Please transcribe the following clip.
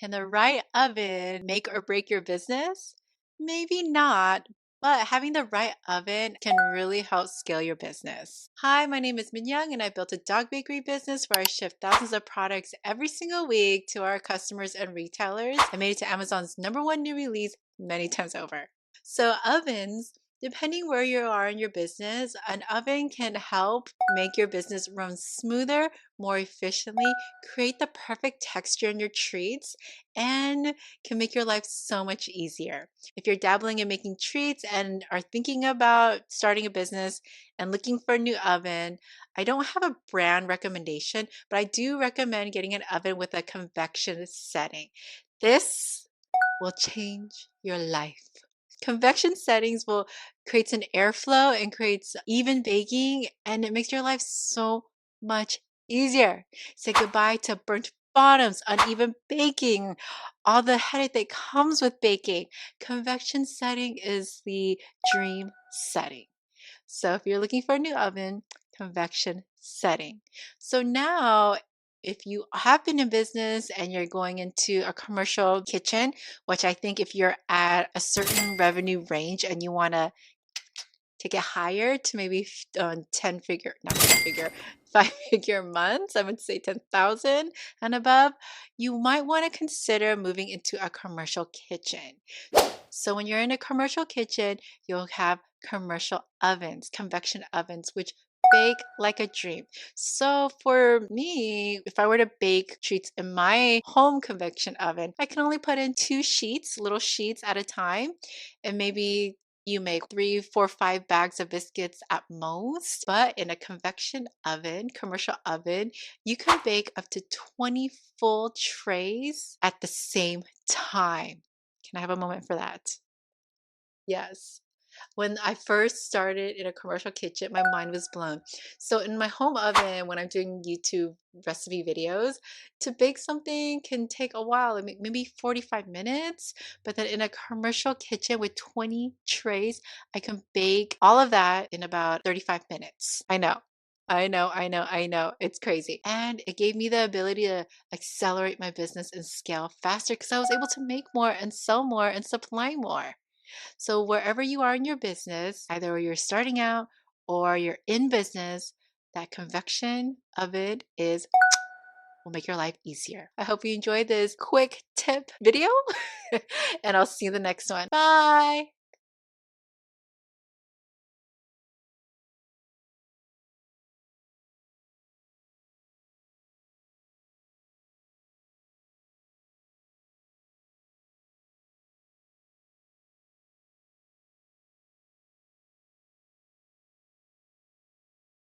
Can the right oven make or break your business? Maybe not, but having the right oven can really help scale your business. Hi, my name is Minyoung, and I built a dog bakery business where I ship thousands of products every single week to our customers and retailers. I made it to Amazon's #1 new release many times over. So, ovens, depending where you are in your business, an oven can help make your business run smoother, more efficiently, create the perfect texture in your treats, and can make your life so much easier. If you're dabbling in making treats and are thinking about starting a business and looking for a new oven, I don't have a brand recommendation, but I do recommend getting an oven with a convection setting. This will change your life. Convection settings will creates an airflow and creates even baking, and it makes your life so much easier. Say goodbye to burnt bottoms, uneven baking, all the headache that comes with baking. Convection setting is the dream setting. So if you're looking for a new oven, convection setting. So now, if you have been in business and you're going into a commercial kitchen, which I think if you're at a certain revenue range and you want to take it higher to maybe 10 figure, not 10 figure, 5 figure months, I would say 10,000 and above, you might want to consider moving into a commercial kitchen. So when you're in a commercial kitchen, you'll have commercial ovens, convection ovens, which bake like a dream. So for me, if I were to bake treats in my home convection oven, I can only put in 2 sheets, little sheets at a time, and maybe you make 3, 4, 5 bags of biscuits at most. But in a convection oven, commercial oven, you can bake up to 20 full trays at the same time. Can I have a moment for that? Yes. When I first started in a commercial kitchen, my mind was blown. So in my home oven, when I'm doing YouTube recipe videos, to bake something can take a while, maybe 45 minutes. But then in a commercial kitchen with 20 trays, I can bake all of that in about 35 minutes. I know. I know. It's crazy. And it gave me the ability to accelerate my business and scale faster because I was able to make more and sell more and supply more. So, wherever you are in your business, either you're starting out or you're in business, that convection of it is will make your life easier. I hope you enjoyed this quick tip video, and I'll see you in the next one. Bye.